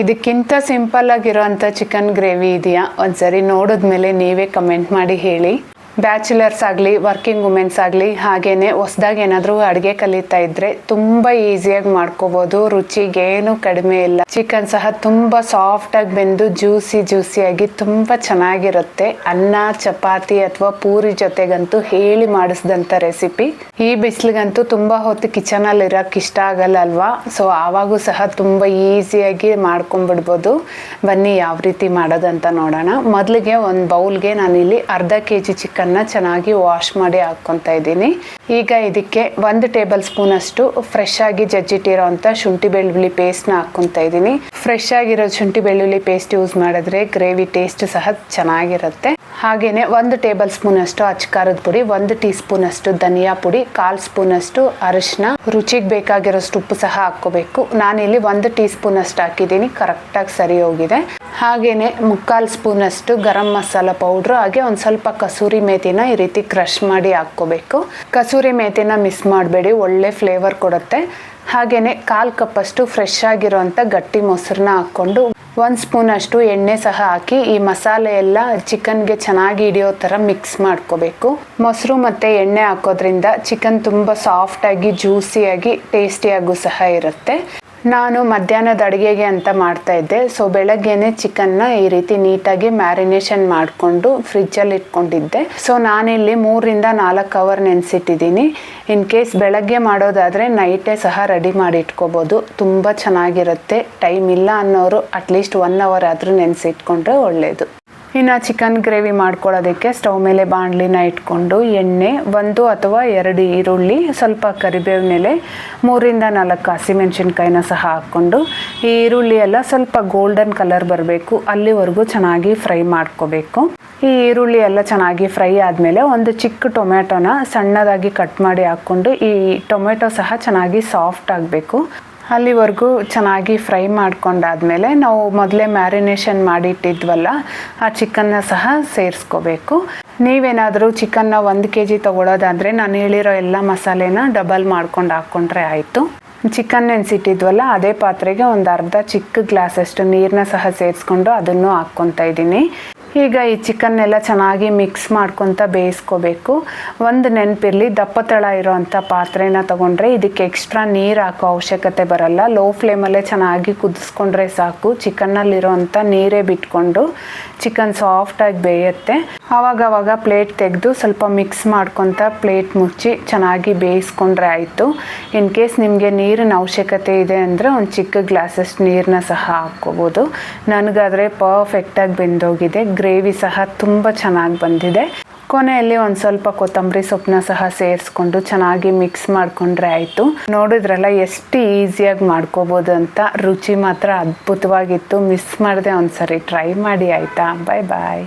ಇದಕ್ಕಿಂತ ಸಿಂಪಲ್ ಆಗಿರೋಂಥ chicken gravy ಇದೆಯಾ? ಒಂದ್ಸರಿ ನೋಡಿದ್ಮೇಲೆ ನೀವೇ ಕಮೆಂಟ್ ಮಾಡಿ ಹೇಳಿ. ಬ್ಯಾಚುಲರ್ಸ್ ಆಗಲಿ, ವರ್ಕಿಂಗ್ ವುಮೆನ್ಸ್ ಆಗಲಿ, ಹಾಗೆಯೇ ಹೊಸ್ದಾಗಿ ಏನಾದರೂ ಅಡುಗೆ ಕಲಿತಾ ಇದ್ದರೆ ತುಂಬ ಈಸಿಯಾಗಿ ಮಾಡ್ಕೋಬೋದು. ರುಚಿಗೇನು ಕಡಿಮೆ ಇಲ್ಲ. ಚಿಕನ್ ಸಹ ತುಂಬ ಸಾಫ್ಟಾಗಿ ಬೆಂದು ಜ್ಯೂಸಿಯಾಗಿ ತುಂಬ ಚೆನ್ನಾಗಿರುತ್ತೆ. ಅನ್ನ, ಚಪಾತಿ ಅಥವಾ ಪೂರಿ ಜೊತೆಗಂತೂ ಹೇಳಿ ಮಾಡಿಸಿದಂಥ ರೆಸಿಪಿ. ಈ ಬಿಸಿಲಿಗಂತೂ ತುಂಬ ಹೊತ್ತು ಕಿಚನಲ್ಲಿ ಇರೋಕ್ಕೆ ಇಷ್ಟ ಆಗಲ್ಲ ಅಲ್ವಾ? ಸೊ ಆವಾಗೂ ಸಹ ತುಂಬ ಈಸಿಯಾಗಿ ಮಾಡ್ಕೊಂಡ್ಬಿಡ್ಬೋದು. ಬನ್ನಿ ಯಾವ ರೀತಿ ಮಾಡೋದಂತ ನೋಡೋಣ. ಮೊದಲಿಗೆ ಒಂದು ಬೌಲ್ಗೆ ನಾನಿಲ್ಲಿ ಅರ್ಧ kg ಚಿಕನ್ ಚೆನ್ನಾಗಿ ವಾಶ್ ಮಾಡಿ ಹಾಕ್ಕೊತಾ ಇದ್ದೀನಿ. ಈಗ ಇದಕ್ಕೆ 1 ಟೇಬಲ್ ಸ್ಪೂನ್ ಅಷ್ಟು ಫ್ರೆಶ್ ಆಗಿ ಜಜ್ಜಿಟ್ಟಿರೋ ಅಂತ ಶುಂಠಿ ಬೆಳ್ಳುಳ್ಳಿ ಪೇಸ್ಟ್ನ ಹಾಕ್ಕೊತಾ ಇದ್ದೀನಿ. ಫ್ರೆಶ್ ಆಗಿರೋ ಶುಂಠಿ ಬೆಳ್ಳುಳ್ಳಿ ಪೇಸ್ಟ್ ಯೂಸ್ ಮಾಡಿದ್ರೆ ಗ್ರೇವಿ ಟೇಸ್ಟ್ ಸಹ ಚೆನ್ನಾಗಿರುತ್ತೆ. ಹಾಗೇನೆ 1 ಟೇಬಲ್ ಸ್ಪೂನ್ ಅಷ್ಟು ಅಚ್ಕಾರದ ಪುಡಿ, 1 ಟೀ ಸ್ಪೂನ್ ಅಷ್ಟು ಧನಿಯಾ ಪುಡಿ, 1/4 ಸ್ಪೂನ್ ಅಷ್ಟು ಅರಿಶಿನ, ರುಚಿಗೆ ಬೇಕಾಗಿರೋಷ್ಟು ಉಪ್ಪು ಸಹ ಹಾಕ್ಕೋಬೇಕು. ನಾನಿಲ್ಲಿ 1 ಟೀ ಸ್ಪೂನ್ ಅಷ್ಟು ಹಾಕಿದ್ದೀನಿ, ಕರೆಕ್ಟಾಗಿ ಸರಿ ಹೋಗಿದೆ. ಹಾಗೇನೆ 1/4 ಸ್ಪೂನ್ ಅಷ್ಟು ಗರಂ ಮಸಾಲ ಪೌಡ್ರು, ಹಾಗೆ ಒಂದು ಸ್ವಲ್ಪ ಕಸೂರಿ ಮೇಥಿನ ಈ ರೀತಿ ಕ್ರಷ್ ಮಾಡಿ ಹಾಕ್ಕೋಬೇಕು. ಕಸೂರಿ ಮೇಥಿನ ಮಿಸ್ ಮಾಡಬೇಡಿ, ಒಳ್ಳೆ ಫ್ಲೇವರ್ ಕೊಡುತ್ತೆ. ಹಾಗೇನೆ 1/4 ಕಪ್ ಅಷ್ಟು ಫ್ರೆಶ್ ಆಗಿರೋಂಥ ಗಟ್ಟಿ ಮೊಸರನ್ನ ಹಾಕ್ಕೊಂಡು 1 ಸ್ಪೂನ್ ಅಷ್ಟು ಎಣ್ಣೆ ಸಹ ಹಾಕಿ ಈ ಮಸಾಲೆ ಎಲ್ಲ ಚಿಕನ್ಗೆ ಚೆನ್ನಾಗಿ ಹಿಡಿಯೋ ಥರ ಮಿಕ್ಸ್ ಮಾಡ್ಕೋಬೇಕು. ಮೊಸರು ಮತ್ತು ಎಣ್ಣೆ ಹಾಕೋದ್ರಿಂದ ಚಿಕನ್ ತುಂಬ ಸಾಫ್ಟಾಗಿ ಜ್ಯೂಸಿಯಾಗಿ ಟೇಸ್ಟಿಯಾಗೂ ಸಹ ಇರುತ್ತೆ. ನಾನು ಮಧ್ಯಾಹ್ನದ ಅಡುಗೆಗೆ ಅಂತ ಮಾಡ್ತಾ ಇದ್ದೆ. ಸೊ ಬೆಳಗ್ಗೆನೆ ಚಿಕನ್ನ ಈ ರೀತಿ ನೀಟಾಗಿ ಮ್ಯಾರಿನೇಷನ್ ಮಾಡಿಕೊಂಡು ಫ್ರಿಜ್ಜಲ್ಲಿ ಇಟ್ಕೊಂಡಿದ್ದೆ. ಸೊ ನಾನಿಲ್ಲಿ 3 ರಿಂದ 4 ಅವರ್ ನೆನೆಸಿಟ್ಟಿದ್ದೀನಿ. ಇನ್ ಕೇಸ್ ಬೆಳಗ್ಗೆ ಮಾಡೋದಾದರೆ ನೈಟೇ ಸಹ ರೆಡಿ ಮಾಡಿ ಇಟ್ಕೋಬೋದು. ತುಂಬ ಚೆನ್ನಾಗಿರುತ್ತೆ. ಟೈಮ್ ಇಲ್ಲ ಅನ್ನೋರು ಅಟ್ಲೀಸ್ಟ್ 1 ಅವರ್ ಆದರೂ ನೆನೆಸಿಟ್ಕೊಂಡ್ರೆ ಒಳ್ಳೆಯದು. ಇನ್ನು ಚಿಕನ್ ಗ್ರೇವಿ ಮಾಡ್ಕೊಳ್ಳೋದಕ್ಕೆ ಸ್ಟವ್ ಮೇಲೆ ಬಾಣಲಿನ ಇಟ್ಕೊಂಡು ಎಣ್ಣೆ, 1 ಅಥವಾ 2 ಈರುಳ್ಳಿ, ಸ್ವಲ್ಪ ಕರಿಬೇವಿನ ಎಲೆ, 3 ರಿಂದ 4 ಹಸಿಮೆಣಸಿನ್ಕಾಯಿನ ಸಹ ಹಾಕ್ಕೊಂಡು ಈ ಈರುಳ್ಳಿ ಎಲ್ಲ ಸ್ವಲ್ಪ ಗೋಲ್ಡನ್ ಕಲರ್ ಬರಬೇಕು, ಅಲ್ಲಿವರೆಗೂ ಚೆನ್ನಾಗಿ ಫ್ರೈ ಮಾಡ್ಕೋಬೇಕು. ಈ ಈರುಳ್ಳಿ ಎಲ್ಲ ಚೆನ್ನಾಗಿ ಫ್ರೈ ಆದಮೇಲೆ ಒಂದು ಚಿಕ್ಕ ಟೊಮೆಟೊನ ಸಣ್ಣದಾಗಿ ಕಟ್ ಮಾಡಿ ಹಾಕ್ಕೊಂಡು ಈ ಟೊಮೆಟೊ ಸಹ ಚೆನ್ನಾಗಿ ಸಾಫ್ಟ್ ಆಗಬೇಕು. ಅಲ್ಲಿವರೆಗೂ ಚೆನ್ನಾಗಿ ಫ್ರೈ ಮಾಡ್ಕೊಂಡಾದ್ಮೇಲೆ ನಾವು ಮೊದಲೇ ಮ್ಯಾರಿನೇಷನ್ ಮಾಡಿ ಇಟ್ಟಿದ್ವಲ್ಲ ಆ ಚಿಕನ್ನ ಸಹ ಸೇರಿಸ್ಕೋಬೇಕು. ನೀವೇನಾದರೂ ಚಿಕನ್ನ 1 kg ತೊಗೊಳೋದಾದರೆ ನಾನು ಹೇಳಿರೋ ಎಲ್ಲ ಮಸಾಲೆನ ಡಬಲ್ ಮಾಡ್ಕೊಂಡು ಹಾಕ್ಕೊಂಡ್ರೆ ಆಯಿತು. ಚಿಕನ್ ನೆನೆಸಿಟ್ಟಿದ್ವಲ್ಲ ಅದೇ ಪಾತ್ರೆಗೆ ಒಂದು ಅರ್ಧ ಚಿಕ್ಕ ಗ್ಲಾಸಷ್ಟು ನೀರನ್ನ ಸಹ ಸೇರಿಸ್ಕೊಂಡು ಅದನ್ನು ಹಾಕ್ಕೊತಾ ಇದ್ದೀನಿ. ಈಗ ಈ ಚಿಕನ್ನೆಲ್ಲ ಚೆನ್ನಾಗಿ ಮಿಕ್ಸ್ ಮಾಡ್ಕೊತ ಬೇಯಿಸ್ಕೋಬೇಕು. ಒಂದು ನೆನಪಿರಲಿ, ದಪ್ಪ ತಳ ಇರೋವಂಥ ಪಾತ್ರೆನ ತೊಗೊಂಡ್ರೆ ಇದಕ್ಕೆ ಎಕ್ಸ್ಟ್ರಾ ನೀರು ಹಾಕೋ ಅವಶ್ಯಕತೆ ಬರಲ್ಲ. ಲೋ ಫ್ಲೇಮಲ್ಲೇ ಚೆನ್ನಾಗಿ ಕುದಿಸ್ಕೊಂಡ್ರೆ ಸಾಕು. ಚಿಕನ್ನಲ್ಲಿರೋವಂಥ ನೀರೇ ಬಿಟ್ಕೊಂಡು ಚಿಕನ್ ಸಾಫ್ಟಾಗಿ ಬೇಯುತ್ತೆ. ಆವಾಗವಾಗ ಪ್ಲೇಟ್ ತೆಗೆದು ಸ್ವಲ್ಪ ಮಿಕ್ಸ್ ಮಾಡ್ಕೊತ ಪ್ಲೇಟ್ ಮುಚ್ಚಿ ಚೆನ್ನಾಗಿ ಬೇಯಿಸ್ಕೊಂಡ್ರೆ ಆಯಿತು. ಇನ್ ಕೇಸ್ ನಿಮಗೆ ನೀರಿನ ಅವಶ್ಯಕತೆ ಇದೆ ಅಂದರೆ ಒಂದು ಚಿಕ್ಕ ಗ್ಲಾಸಷ್ಟು ನೀರನ್ನ ಸಹ ಹಾಕ್ಕೋಬೋದು. ನನಗಾದರೆ ಪರ್ಫೆಕ್ಟಾಗಿ ಬೆಂದೋಗಿದೆ. ಗ್ರೇವಿ ಸಹ ತುಂಬ ಚೆನ್ನಾಗಿ ಬಂದಿದೆ. ಕೊನೆಯಲ್ಲಿ ಒಂದು ಸ್ವಲ್ಪ ಕೊತ್ತಂಬರಿ ಸೊಪ್ಪನ್ನ ಸಹ ಸೇರಿಸ್ಕೊಂಡು ಚೆನ್ನಾಗಿ ಮಿಕ್ಸ್ ಮಾಡಿಕೊಂಡ್ರೆ ಆಯಿತು. ನೋಡಿದ್ರಲ್ಲ ಎಷ್ಟು ಈಸಿಯಾಗಿ ಮಾಡ್ಕೋಬೋದು ಅಂತ. ರುಚಿ ಮಾತ್ರ ಅದ್ಭುತವಾಗಿತ್ತು. ಮಿಸ್ ಮಾಡದೆ ಒಂದು ಸರಿ ಟ್ರೈ ಮಾಡಿ ಆಯಿತಾ? ಬಾಯ್ ಬಾಯ್.